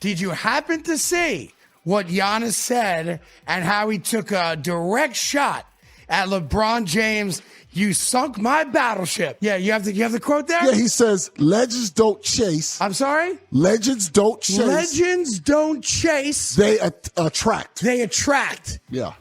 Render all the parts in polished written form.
Did you happen to see what Giannis said and how he took a direct shot at LeBron James? You sunk my battleship. Yeah, you have the quote there? Yeah, he says, legends don't chase. I'm sorry? Legends don't chase. Legends don't chase. They attract. They attract. Yeah.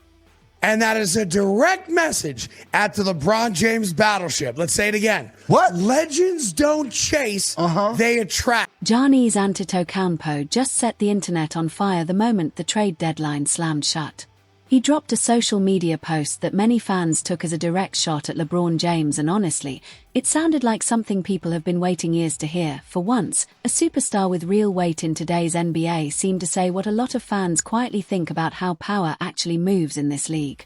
And that is a direct message at the LeBron James battleship. Let's say it again. What? Legends don't chase. They attract. Giannis Antetokounmpo just set the internet on fire the moment the trade deadline slammed shut. He dropped a social media post that many fans took as a direct shot at LeBron James, and honestly, it sounded like something people have been waiting years to hear. For once, a superstar with real weight in today's NBA seemed to say what a lot of fans quietly think about how power actually moves in this league.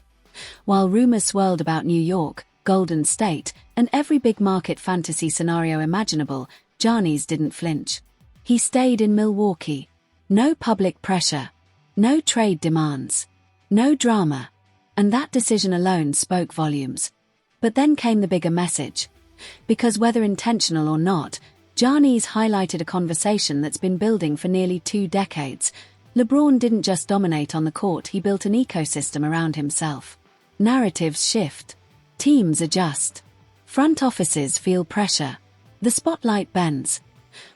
While rumors swirled about New York, Golden State, and every big market fantasy scenario imaginable, Giannis didn't flinch. He stayed in Milwaukee. No public pressure. No trade demands. No drama. And that decision alone spoke volumes. But then came the bigger message. Because whether intentional or not, Giannis highlighted a conversation that's been building for nearly 2 decades. LeBron didn't just dominate on the court, he built an ecosystem around himself. Narratives shift. Teams adjust. Front offices feel pressure. The spotlight bends.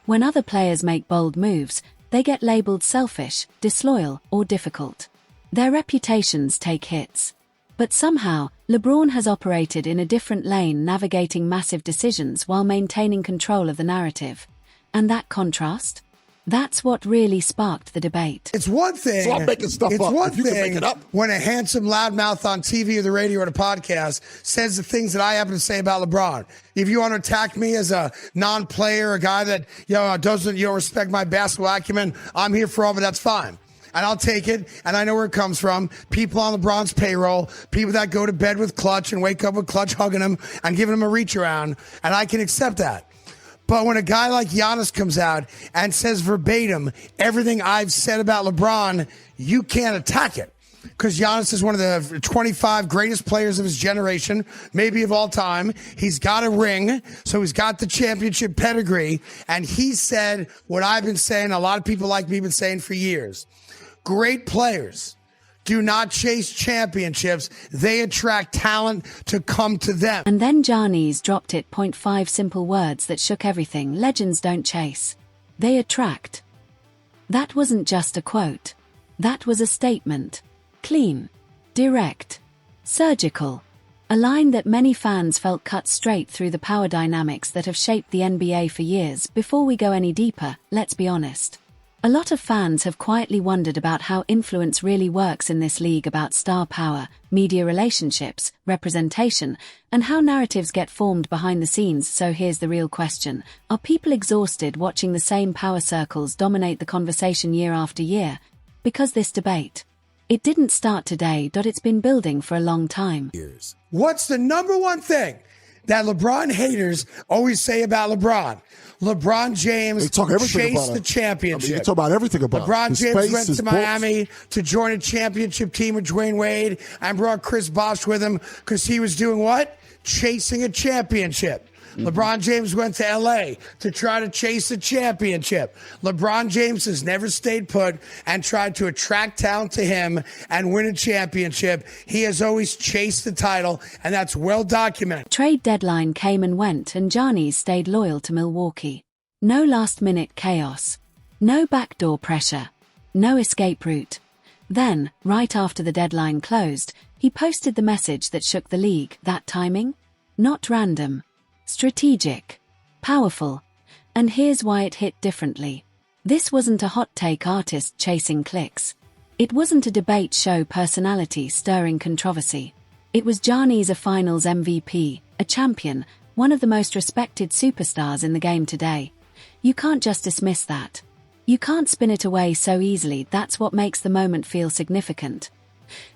When other players make bold moves, they get labeled selfish, disloyal, or difficult. Their reputations take hits. But somehow, LeBron has operated in a different lane, navigating massive decisions while maintaining control of the narrative. And that contrast? That's what really sparked the debate. It's one thing. So I'm making stuff up. One if you thing can make it up. When a handsome loudmouth on TV or the radio or the podcast says the things that I happen to say about LeBron. If you want to attack me as a non-player, a guy that you don't respect my basketball acumen, I'm here for all, but that's fine. And I'll take it, and I know where it comes from. People on LeBron's payroll, people that go to bed with Clutch and wake up with Clutch hugging him and giving him a reach around, and I can accept that. But when a guy like Giannis comes out and says verbatim everything I've said about LeBron, you can't attack it. Because Giannis is one of the 25 greatest players of his generation, maybe of all time. He's got a ring, so he's got the championship pedigree. And he said what I've been saying, a lot of people like me have been saying for years. Great players do not chase championships. They attract talent to come to them. And then Giannis dropped it. 5 simple words that shook everything. Legends don't chase. They attract. That wasn't just a quote. That was a statement. Clean. Direct. Surgical. A line that many fans felt cut straight through the power dynamics that have shaped the NBA for years. Before we go any deeper, let's be honest. A lot of fans have quietly wondered about how influence really works in this league, about star power, media relationships, representation, and how narratives get formed behind the scenes. So here's the real question. Are people exhausted watching the same power circles dominate the conversation year after year? Because this debate, it didn't start today. It's been building for a long time. What's the number one thing that LeBron haters always say about LeBron? LeBron James chased the championship. They talk about everything about LeBron James went to Miami to join a championship team with Dwayne Wade and brought Chris Bosh with him because he was doing what? Chasing a championship. LeBron James went to L.A. to try to chase a championship. LeBron James has never stayed put and tried to attract talent to him and win a championship. He has always chased the title, and that's well documented. Trade deadline came and went, and Giannis stayed loyal to Milwaukee. No last-minute chaos. No backdoor pressure. No escape route. Then, right after the deadline closed, he posted the message that shook the league. That timing? Not random. Strategic. Powerful. And here's why it hit differently. This wasn't a hot take artist chasing clicks. It wasn't a debate show personality stirring controversy. It was Giannis, a finals MVP, a champion, one of the most respected superstars in the game today. You can't just dismiss that. You can't spin it away so easily. That's what makes the moment feel significant.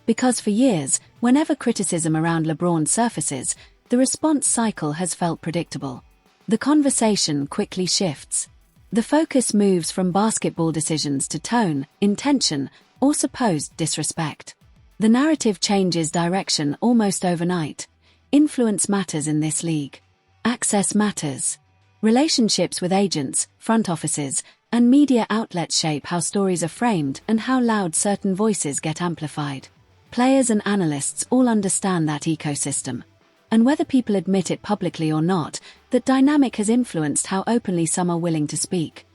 Because for years, whenever criticism around LeBron surfaces, the response cycle has felt predictable. The conversation quickly shifts. The focus moves from basketball decisions to tone, intention, or supposed disrespect. The narrative changes direction almost overnight. Influence matters in this league. Access matters. Relationships with agents, front offices, And media outlets shape how stories are framed and how loud certain voices get amplified. Players and analysts all understand that ecosystem. And whether people admit it publicly or not, that dynamic has influenced how openly some are willing to speak.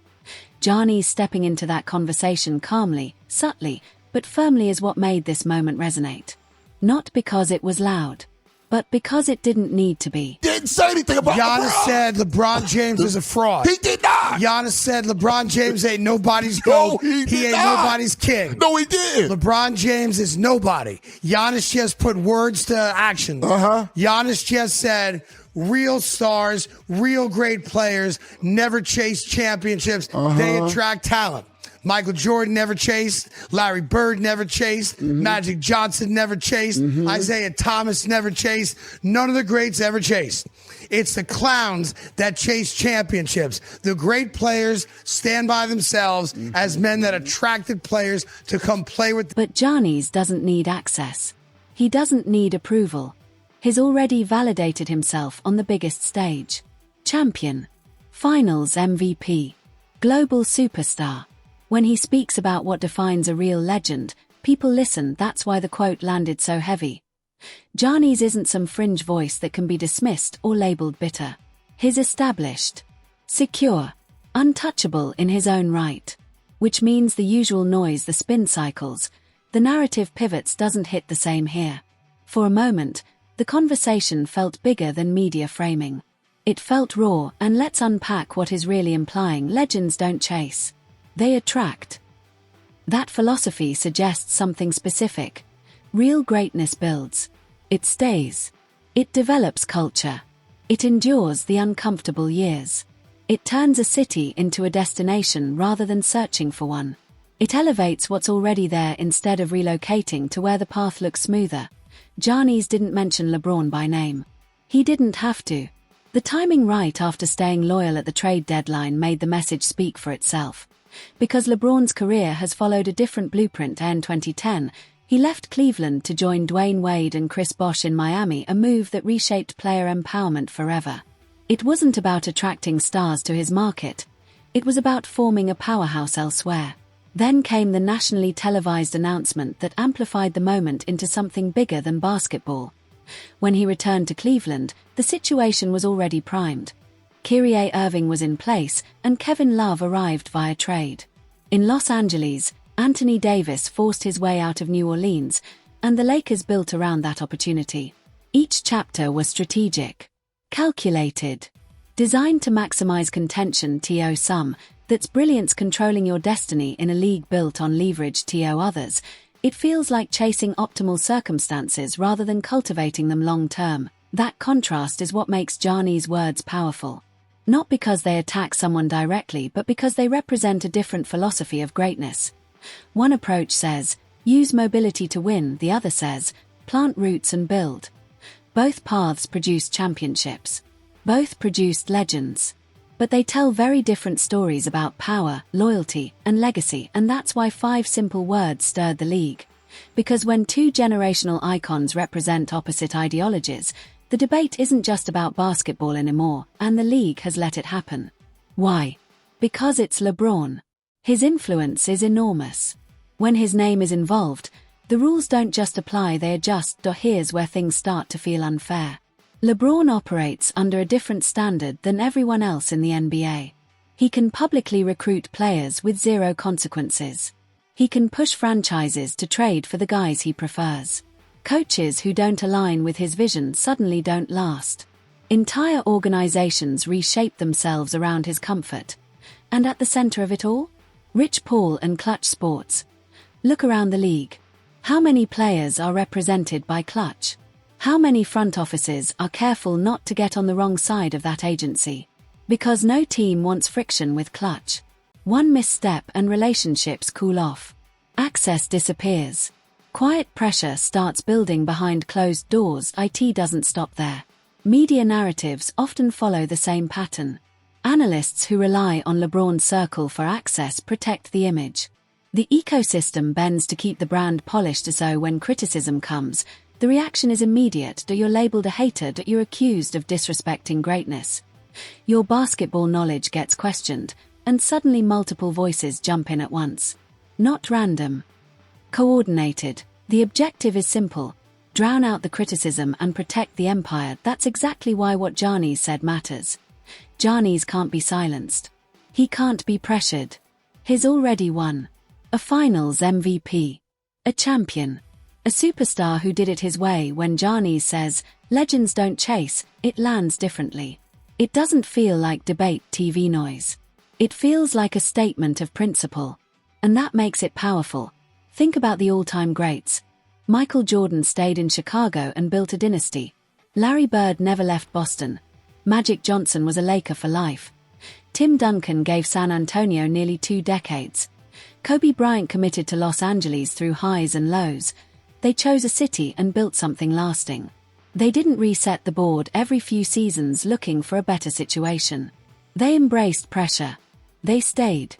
Giannis stepping into that conversation calmly, subtly, but firmly is what made this moment resonate. Not because it was loud, but because it didn't need to be. Didn't say anything about Giannis LeBron. said LeBron James is a fraud. He did not. Giannis said LeBron James ain't nobody's No, GOAT. he ain't not. nobody's king. No, he didn't. LeBron James is nobody. Giannis just put words to actions. Giannis just said, real stars, real great players never chase championships. They attract talent. Michael Jordan never chased. Larry Bird never chased. Magic Johnson never chased. Isaiah Thomas never chased. None of the greats ever chased. It's the clowns that chase championships. The great players stand by themselves as men that attracted players to come play with them. But Giannis doesn't need access. He doesn't need approval. He's already validated himself on the biggest stage. Champion. Finals MVP. Global superstar. When he speaks about what defines a real legend, people listen. That's why the quote landed so heavy. Giannis isn't some fringe voice that can be dismissed or labeled bitter. He's established, secure, untouchable in his own right. Which means the usual noise, the spin cycles, the narrative pivots doesn't hit the same here. For a moment, the conversation felt bigger than media framing. It felt raw, and let's unpack what is really implying. Legends don't chase. They attract. That philosophy suggests something specific. Real greatness builds. It stays. It develops culture. It endures the uncomfortable years. It turns a city into a destination rather than searching for one. It elevates what's already there instead of relocating to where the path looks smoother. Giannis didn't mention LeBron by name. He didn't have to. The timing right after staying loyal at the trade deadline made the message speak for itself. Because LeBron's career has followed a different blueprint. In 2010, he left Cleveland to join Dwayne Wade and Chris Bosh in Miami, a move that reshaped player empowerment forever. It wasn't about attracting stars to his market. It was about forming a powerhouse elsewhere. Then came the nationally televised announcement that amplified the moment into something bigger than basketball. When he returned to Cleveland, the situation was already primed. Kyrie Irving was in place, and Kevin Love arrived via trade. In Los Angeles, Anthony Davis forced his way out of New Orleans, and the Lakers built around that opportunity. Each chapter was strategic, calculated, designed to maximize contention to some. That's brilliance controlling your destiny in a league built on leverage to others. It feels like chasing optimal circumstances rather than cultivating them long term. That contrast is what makes Giannis' words powerful. Not because they attack someone directly, but because they represent a different philosophy of greatness. One approach says, use mobility to win. The other says, plant roots and build. Both paths produced championships. Both produced legends. But they tell very different stories about power, loyalty, and legacy, and that's why 5 simple words stirred the league. Because when 2 generational icons represent opposite ideologies, the debate isn't just about basketball anymore, and the league has let it happen. Why? Because it's LeBron. His influence is enormous. When his name is involved, the rules don't just apply, they adjust. Here's where things start to feel unfair. LeBron operates under a different standard than everyone else in the NBA. He can publicly recruit players with 0 consequences. He can push franchises to trade for the guys he prefers. Coaches who don't align with his vision suddenly don't last. Entire organizations reshape themselves around his comfort. And at the center of it all? Rich Paul and Clutch Sports. Look around the league. How many players are represented by Clutch? How many front offices are careful not to get on the wrong side of that agency? Because no team wants friction with Clutch. One misstep and relationships cool off. Access disappears. Quiet pressure starts building behind closed doors. IT doesn't stop there. Media narratives often follow the same pattern. Analysts who rely on LeBron's circle for access protect the image. The ecosystem bends to keep the brand polished, so when criticism comes, the reaction is immediate. You're labeled a hater, you're accused of disrespecting greatness. Your basketball knowledge gets questioned, and suddenly multiple voices jump in at once. Not random. Coordinated. The objective is simple. Drown out the criticism and protect the empire. That's exactly why what Giannis said matters. Giannis can't be silenced. He can't be pressured. He's already won. A finals MVP. A champion. A superstar who did it his way. When Giannis says, legends don't chase, it lands differently. It doesn't feel like debate TV noise. It feels like a statement of principle. And that makes it powerful. Think about the all-time greats. Michael Jordan stayed in Chicago and built a dynasty. Larry Bird never left Boston. Magic Johnson was a Laker for life. Tim Duncan gave San Antonio nearly 2 decades. Kobe Bryant committed to Los Angeles through highs and lows. They chose a city and built something lasting. They didn't reset the board every few seasons looking for a better situation. They embraced pressure. They stayed.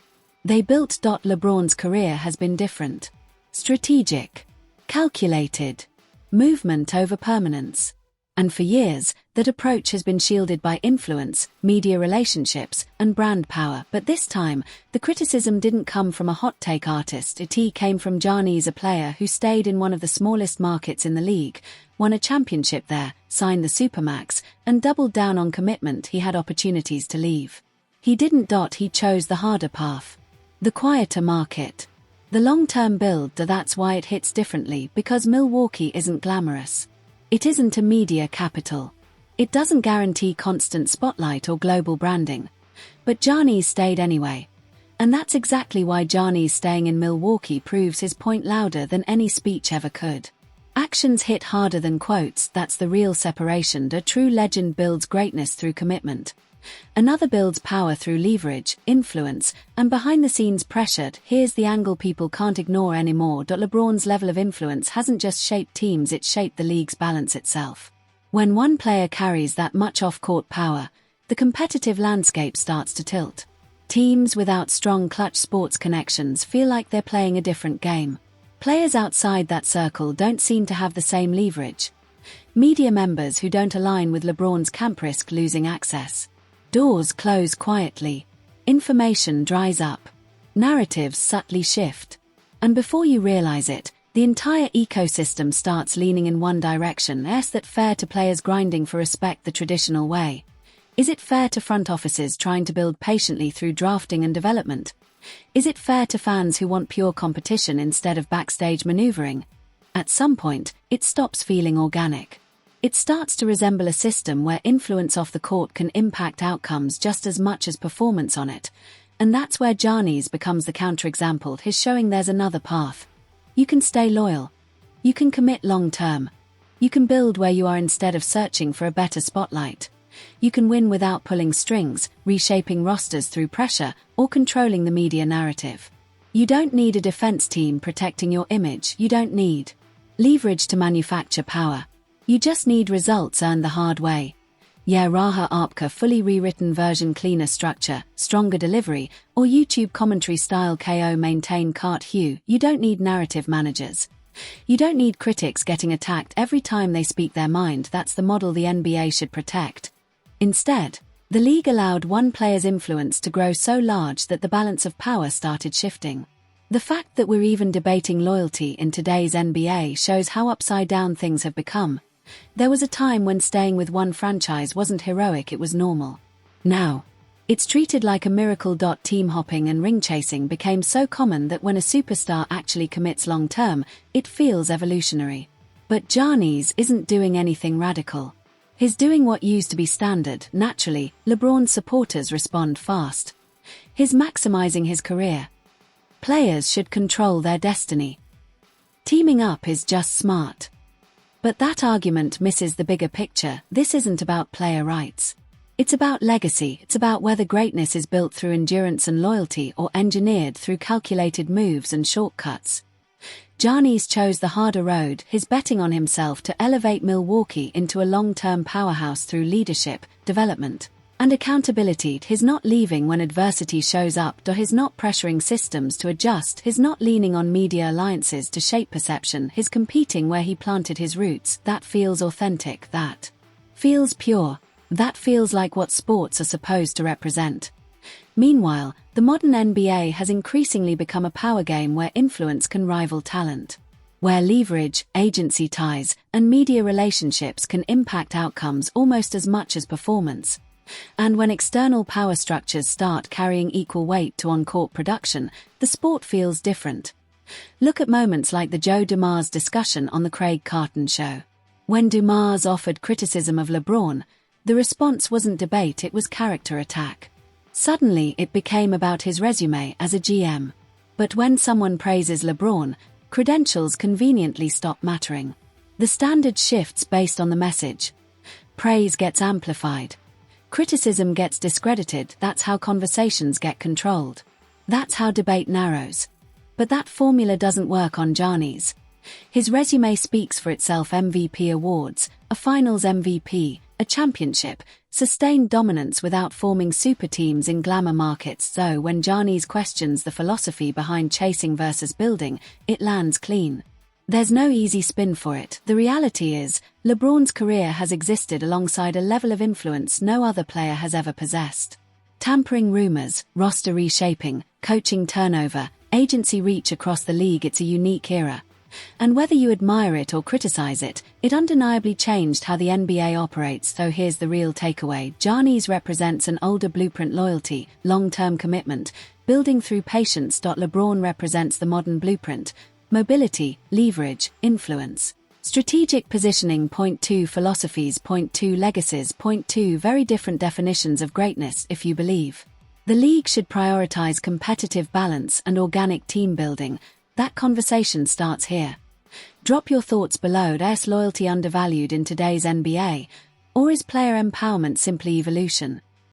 They built. LeBron's career has been different. Strategic. Calculated. Movement over permanence. And for years, that approach has been shielded by influence, media relationships, and brand power. But this time, the criticism didn't come from a hot take artist. It came from Giannis, a player who stayed in one of the smallest markets in the league, won a championship there, signed the Supermax, and doubled down on commitment. He had opportunities to leave. He didn't. He chose the harder path. The quieter market. The long-term build. That's why it hits differently, because Milwaukee isn't glamorous. It isn't a media capital. It doesn't guarantee constant spotlight or global branding. But Giannis stayed anyway. And that's exactly why Giannis staying in Milwaukee proves his point louder than any speech ever could. Actions hit harder than quotes. That's the real separation. A true legend builds greatness through commitment. Another builds power through leverage, influence, and behind-the-scenes pressure. Here's the angle people can't ignore anymore. LeBron's level of influence hasn't just shaped teams, it's shaped the league's balance itself. When one player carries that much off-court power, the competitive landscape starts to tilt. Teams without strong clutch sports connections feel like they're playing a different game. Players outside that circle don't seem to have the same leverage. Media members who don't align with LeBron's camp risk losing access. Doors close quietly. Information dries up. Narratives subtly shift. And before you realize it, the entire ecosystem starts leaning in one direction. Is that fair to players grinding for respect the traditional way? Is it fair to front offices trying to build patiently through drafting and development? Is it fair to fans who want pure competition instead of backstage maneuvering? At some point, it stops feeling organic. It starts to resemble a system where influence off the court can impact outcomes just as much as performance on it. And that's where Giannis becomes the counterexample. He's showing there's another path. You can stay loyal. You can commit long-term. You can build where you are instead of searching for a better spotlight. You can win without pulling strings, reshaping rosters through pressure, or controlling the media narrative. You don't need a defense team protecting your image. You don't need leverage to manufacture power. You just need results earned the hard way. Yeah, Raha Apka fully rewritten version, cleaner structure, stronger delivery, or YouTube commentary style KO maintain Cart Hugh. You don't need narrative managers. You don't need critics getting attacked every time they speak their mind. That's the model the NBA should protect. Instead, the league allowed one player's influence to grow so large that the balance of power started shifting. The fact that we're even debating loyalty in today's NBA shows how upside down things have become. There was a time when staying with one franchise wasn't heroic, it was normal. Now, it's treated like a miracle. Team hopping and ring chasing became so common that when a superstar actually commits long-term, it feels evolutionary. But Giannis isn't doing anything radical. He's doing what used to be standard. Naturally, LeBron's supporters respond fast. He's maximizing his career. Players should control their destiny. Teaming up is just smart. But that argument misses the bigger picture. This isn't about player rights. It's about legacy. It's about whether greatness is built through endurance and loyalty or engineered through calculated moves and shortcuts. Giannis chose the harder road. He's betting on himself to elevate Milwaukee into a long-term powerhouse through leadership, development, and accountability. He's not leaving when adversity shows up. He's not pressuring systems to adjust. He's not leaning on media alliances to shape perception. He's competing where he planted his roots. That feels authentic. That feels pure. That feels like what sports are supposed to represent. Meanwhile, the modern NBA has increasingly become a power game where influence can rival talent, where leverage, agency ties, and media relationships can impact outcomes almost as much as performance. And when external power structures start carrying equal weight to on-court production, the sport feels different. Look at moments like the Joe Dumars discussion on the Craig Carton show. When Dumars offered criticism of LeBron, the response wasn't debate, it was character attack. Suddenly, it became about his resume as a GM. But when someone praises LeBron, credentials conveniently stop mattering. The standard shifts based on the message. Praise gets amplified. Criticism gets discredited. That's how conversations get controlled. That's how debate narrows. But that formula doesn't work on Giannis. His resume speaks for itself: MVP awards, a finals MVP, a championship, sustained dominance without forming super teams in glamour markets. So when Giannis questions the philosophy behind chasing versus building, it lands clean. There's no easy spin for it. The reality is, LeBron's career has existed alongside a level of influence no other player has ever possessed. Tampering rumors, roster reshaping, coaching turnover, agency reach across the league. It's a unique era. And whether you admire it or criticize it, it undeniably changed how the NBA operates. So here's the real takeaway. Giannis represents an older blueprint: loyalty, long-term commitment, building through patience. LeBron represents the modern blueprint: mobility, leverage, influence. Strategic positioning. Point 2 philosophies. Point 2 legacies. Point 2 very different definitions of greatness. If you believe the league should prioritize competitive balance and organic team building, that conversation starts here. Drop your thoughts below. Is loyalty undervalued in today's NBA? Or is player empowerment simply evolution?